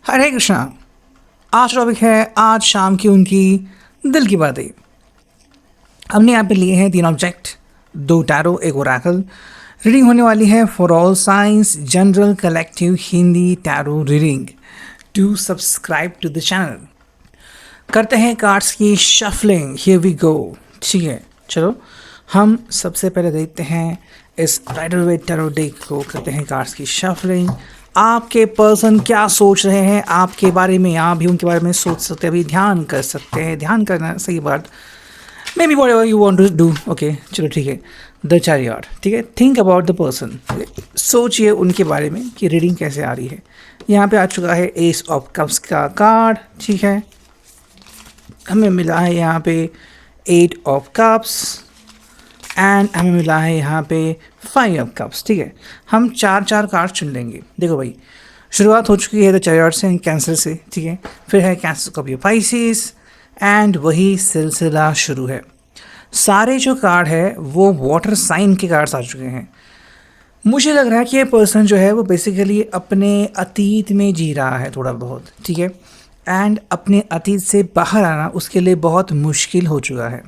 हरे कृष्णा। आज टॉपिक है आज शाम की उनकी दिल की बातें। हमने यहाँ पे लिए हैं 3 ऑब्जेक्ट, 2 टैरो, 1 ओरेकल। रीडिंग होने वाली है for all signs general collective Hindi tarot reading. To subscribe to the channel. करते हैं कार्ड्स की शफलिंग। Here we go. ठीक है, चलो हम सबसे पहले देखते हैं इस राइडर वेट टैरो डेक को। करते हैं कार्ड्स की शफलिंग। आपके पर्सन क्या सोच रहे हैं आपके बारे में, आप भी उनके बारे में सोच सकते हैं, अभी ध्यान कर सकते हैं। ध्यान करना सही बात, maybe whatever you want to do. Okay चलो ठीक है। द चैरियट, ठीक है। थिंक अबाउट द पर्सन, सोचिए उनके बारे में कि रीडिंग कैसे आ रही है। यहाँ पे आ चुका है एस ऑफ कप्स का कार्ड, ठीक है। हमें मिला है यहाँ पे 8 ऑफ कप्स एंड हमें मिला है यहाँ पे 5 ऑफ कप्स, ठीक है। हम 4 कार्ड चुन लेंगे। देखो भाई, शुरुआत हो चुकी है द चैरियट से, कैंसर से, ठीक है। फिर है कैंसर कॉपी पाइसिस एंड वही सिलसिला शुरू है। सारे जो कार्ड है वो वाटर साइन के कार्ड्स आ चुके हैं। मुझे लग रहा है कि ये पर्सन जो है वो बेसिकली अपने अतीत में जी रहा है थोड़ा बहुत, ठीक है। एंड अपने अतीत से बाहर आना उसके लिए बहुत मुश्किल हो चुका है।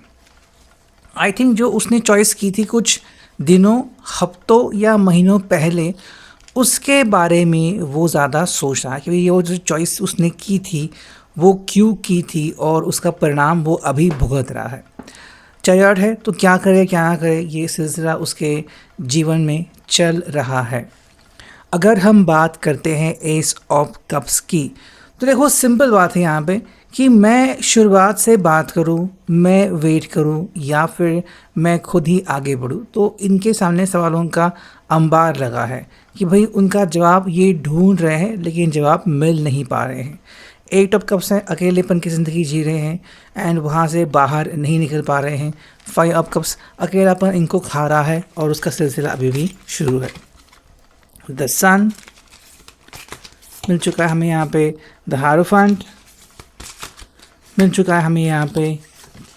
आई थिंक जो उसने चॉइस की थी कुछ दिनों, हफ्तों या महीनों पहले, उसके बारे में वो ज़्यादा सोच रहा है कि ये वो जो चॉइस उसने की थी वो क्यों की थी और उसका परिणाम वो अभी भुगत रहा है। चैरियट है तो क्या करे क्या ना करे, ये सिलसिला उसके जीवन में चल रहा है। अगर हम बात करते हैं एस ऑफ कप्स की, तो देखो सिंपल बात है यहाँ पे कि मैं शुरुआत से बात करूँ, मैं वेट करूँ या फिर मैं खुद ही आगे बढ़ूँ, तो इनके सामने सवालों का अंबार लगा है कि भाई उनका जवाब ये ढूंढ रहे हैं लेकिन जवाब मिल नहीं पा रहे हैं। 8 ऑफ कप्स हैं, अकेलेपन की ज़िंदगी जी रहे हैं एंड वहाँ से बाहर नहीं निकल पा रहे हैं। 5 ऑफ कप्स, अकेलापन इनको खा रहा है और उसका सिलसिला अभी भी शुरू है। द सन मिल चुका है हमें यहाँ पे, द हारोफेंट मिल चुका है हमें यहाँ पे,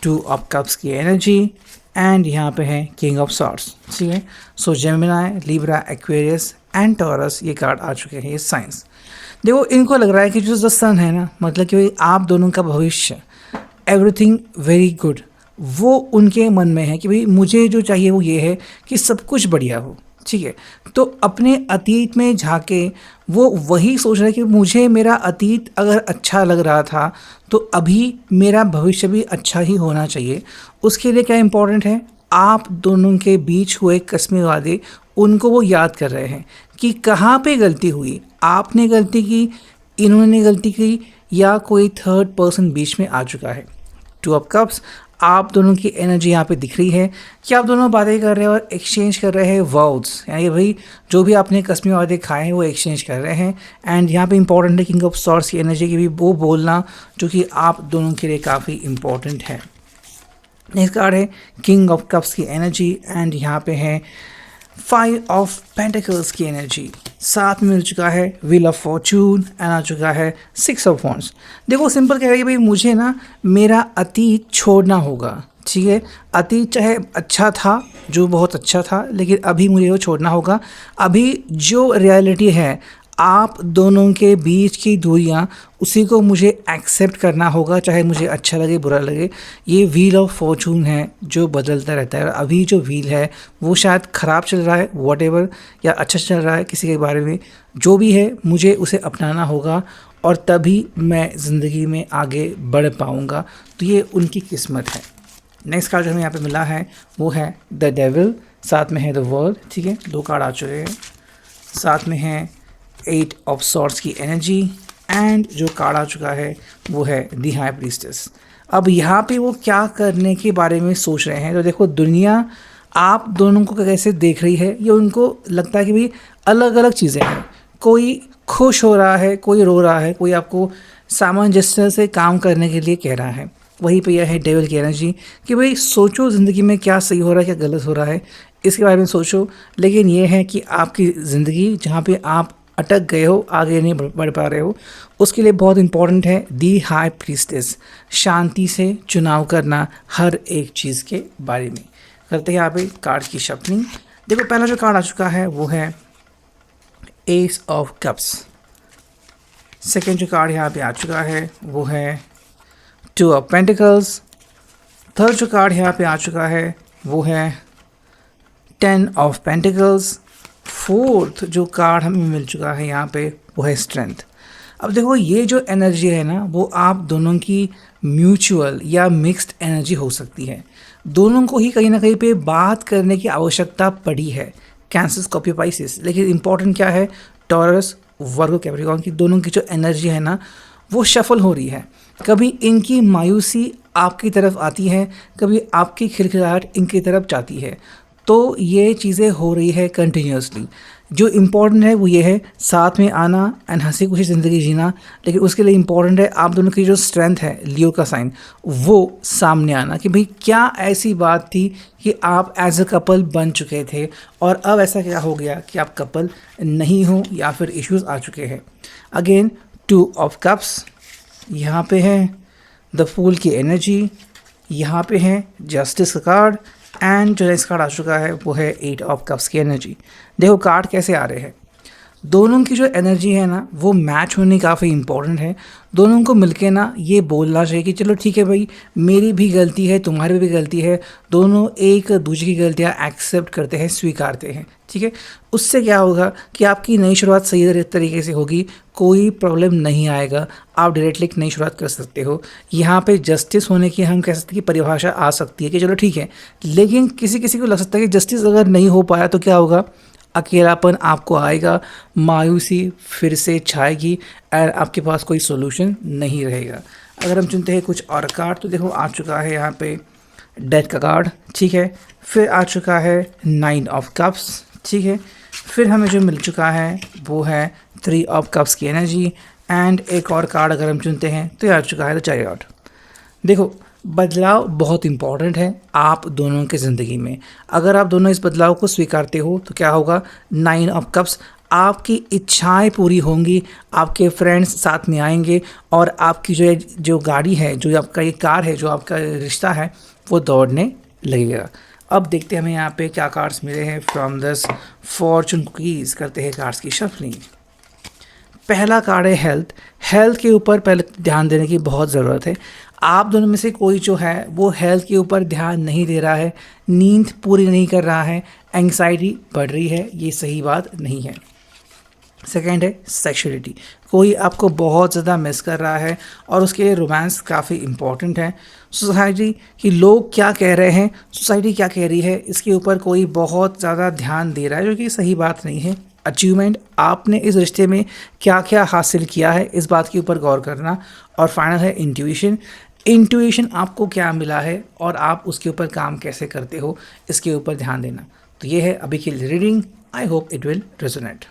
2 ऑफ कप्स की एनर्जी एंड यहाँ पे है किंग ऑफ सॉर्ड्स, ठीक है। So Gemini, Libra, Aquarius and Taurus ये कार्ड आ चुके हैं, ये साइंस। देखो इनको लग रहा है कि जो द सन है ना, मतलब कि आप दोनों का भविष्य, एवरीथिंग वेरी गुड, वो उनके मन में है कि भाई मुझे जो चाहिए वो ये है कि सब कुछ बढ़िया हो, ठीक है। तो अपने अतीत में झांके वो वही सोच रहा है कि मुझे मेरा अतीत अगर अच्छा लग रहा था तो अभी मेरा भविष्य भी अच्छा ही होना चाहिए। उसके लिए क्या इम्पोर्टेंट है, आप दोनों के बीच हुए कस्मे वादे उनको वो याद कर रहे हैं कि कहाँ पे गलती हुई, आपने गलती की, इन्होंने गलती की, या कोई थर्ड पर्सन बीच में आ चुका है। 2 ऑफ कप्स, आप दोनों की एनर्जी यहाँ पे दिख रही है कि आप दोनों बातें कर रहे हैं और एक्सचेंज कर रहे हैं वर्ड्स, यानी भाई जो भी आपने कस्मे वादे खाए हैं वो एक्सचेंज कर रहे हैं। एंड यहाँ पे इंपॉर्टेंट है किंग ऑफ सॉर्ड्स की एनर्जी की भी वो बोलना जो कि आप दोनों के लिए काफ़ी इंपॉर्टेंट है। नेक्स्ट कार्ड है किंग ऑफ कप्स की एनर्जी एंड यहाँ पे है 5 ऑफ पेंटिकल्स की एनर्जी। साथ में मिल चुका है व्हील ऑफ फॉर्चून एंड आ चुका है 6 ऑफ वॉन्ड्स। देखो सिंपल कह रहा है कि भाई मुझे ना मेरा अतीत छोड़ना होगा, ठीक है। अतीत चाहे अच्छा था, जो बहुत अच्छा था, लेकिन अभी मुझे वो छोड़ना होगा। अभी जो रियलिटी है आप दोनों के बीच की दूरियां, उसी को मुझे एक्सेप्ट करना होगा, चाहे मुझे अच्छा लगे बुरा लगे। ये व्हील ऑफ फॉर्चून है जो बदलता रहता है। अभी जो व्हील है वो शायद ख़राब चल रहा है वॉटेवर, या अच्छा चल रहा है किसी के बारे में, जो भी है मुझे उसे अपनाना होगा और तभी मैं ज़िंदगी में आगे बढ़ पाऊँगा। तो ये उनकी किस्मत है। नेक्स्ट कार्ड जो हमें यहाँ पे मिला है वो है द डेविल, साथ में है द वर्ल्ड, ठीक है। 2 कार्ड आ चुके हैं। साथ में है 8 ऑफ सॉर्ड्स की एनर्जी एंड जो कार्ड आ चुका है वो है दी हाई प्रीस्टेस। अब यहाँ पे वो क्या करने के बारे में सोच रहे हैं, तो देखो दुनिया आप दोनों को कैसे देख रही है, ये उनको लगता है कि भाई अलग अलग चीज़ें हैं। कोई खुश हो रहा है, कोई रो रहा है, कोई आपको सामंजस्य से काम करने के लिए कह रहा है। वहीं पे यह है डेविल की एनर्जी कि भाई सोचो ज़िंदगी में क्या सही हो रहा है क्या गलत हो रहा है, इसके बारे में सोचो। लेकिन ये है कि आपकी ज़िंदगी जहाँ पे आप अटक गए हो, आगे नहीं बढ़ पा रहे हो, उसके लिए बहुत इंपॉर्टेंट है दी हाई प्रीस्टेस, शांति से चुनाव करना हर एक चीज़ के बारे में। करते हैं यहाँ पे कार्ड की शफलिंग। देखो पहला जो कार्ड आ चुका है वो है एस ऑफ कप्स। सेकेंड जो कार्ड यहाँ पे आ चुका है वो है 2 ऑफ पेंटिकल्स। थर्ड जो कार्ड यहाँ पे आ चुका है वो है 10 ऑफ पेंटिकल्स। फोर्थ जो कार्ड हमें मिल चुका है यहाँ पे वो है स्ट्रेंथ। अब देखो ये जो एनर्जी है ना वो आप दोनों की म्यूचुअल या मिक्स्ड एनर्जी हो सकती है। दोनों को ही कहीं ना कहीं पे बात करने की आवश्यकता पड़ी है, कैंसर स्कॉर्पियो पाइसेस। लेकिन इंपॉर्टेंट क्या है, टॉरस वर्गो कैप्रिकॉर्न की दोनों की जो एनर्जी है ना वो शफल हो रही है। कभी इनकी मायूसी आपकी तरफ आती है, कभी आपकी खिलखिलाहट इनकी तरफ जाती है। तो ये चीज़ें हो रही है कंटिन्यूसली। जो इम्पोर्टेंट है वो ये है साथ में आना एंड हंसी खुशी ज़िंदगी जीना। लेकिन उसके लिए इम्पोर्टेंट है आप दोनों की जो स्ट्रेंथ है, लियो का साइन, वो सामने आना कि भाई क्या ऐसी बात थी कि आप एज अ कपल बन चुके थे और अब ऐसा क्या हो गया कि आप कपल नहीं हो या फिर इश्यूज आ चुके हैं। अगेन 2 ऑफ कप्स, यहाँ पे है द फूल की एनर्जी, यहाँ पे है जस्टिस का कार्ड एंड जो नेक्स्ट कार्ड आ चुका है वो है 8 ऑफ कप्स की एनर्जी। देखो कार्ड कैसे आ रहे हैं, दोनों की जो एनर्जी है ना वो मैच होनी काफ़ी इंपॉर्टेंट है। दोनों को मिलके ना ये बोलना चाहिए कि चलो ठीक है भाई, मेरी भी गलती है, तुम्हारी भी गलती है, दोनों एक दूसरे की गलतियाँ एक्सेप्ट करते हैं, स्वीकारते हैं। ठीक है, उससे क्या होगा कि आपकी नई शुरुआत सही तरीके से होगी, कोई प्रॉब्लम नहीं आएगा, आप डायरेक्टली एक नई शुरुआत कर सकते हो। यहाँ पे जस्टिस होने की हम कह सकते हैं कि परिभाषा आ सकती है कि चलो ठीक है, लेकिन किसी किसी को लग सकता है कि जस्टिस अगर नहीं हो पाया तो क्या होगा, अकेलापन आपको आएगा, मायूसी फिर से छाएगी और आपके पास कोई सोल्यूशन नहीं रहेगा। अगर हम चुनते हैं कुछ और कार्ड तो देखो आ चुका है यहाँ पे डेथ का कार्ड। ठीक है, फिर आ चुका है 9 ऑफ कप्स। ठीक है, फिर हमें जो मिल चुका है वो है 3 ऑफ कप्स की एनर्जी एंड एक और कार्ड अगर हम चुनते हैं तो ये आ चुका है द चैरियट। देखो बदलाव बहुत इंपॉर्टेंट है आप दोनों के ज़िंदगी में। अगर आप दोनों इस बदलाव को स्वीकारते हो तो क्या होगा, 9 ऑफ कप्स, आपकी इच्छाएं पूरी होंगी, आपके फ्रेंड्स साथ में आएंगे और आपकी जो गाड़ी है, जो आपका ये कार है, जो आपका रिश्ता है वो दौड़ने लगेगा। अब देखते हैं हमें यहाँ पे क्या कार्ड्स मिले हैं फ्रॉम दिस फॉर्चून कुकीज़। करते हैं कार्ड्स की शफलिंग। पहला कार्ड है हेल्थ। हेल्थ के ऊपर पहले ध्यान देने की बहुत ज़रूरत है। आप दोनों में से कोई जो है वो हेल्थ के ऊपर ध्यान नहीं दे रहा है, नींद पूरी नहीं कर रहा है, एंग्जाइटी बढ़ रही है, ये सही बात नहीं है। सेकेंड है सेक्सुअलिटी, कोई आपको बहुत ज़्यादा मिस कर रहा है और उसके लिए रोमांस काफ़ी इम्पॉर्टेंट है। सोसाइटी कि लोग क्या कह रहे हैं, सोसाइटी क्या कह रही है, इसके ऊपर कोई बहुत ज़्यादा ध्यान दे रहा है, जो कि सही बात नहीं है। अचीवमेंट, आपने इस रिश्ते में क्या क्या हासिल किया है, इस बात के ऊपर गौर करना। और फाइनल है इंट्यूशन। इंट्यूशन आपको क्या मिला है और आप उसके ऊपर काम कैसे करते हो, इसके ऊपर ध्यान देना। तो ये है अभी की reading. I hope it will resonate.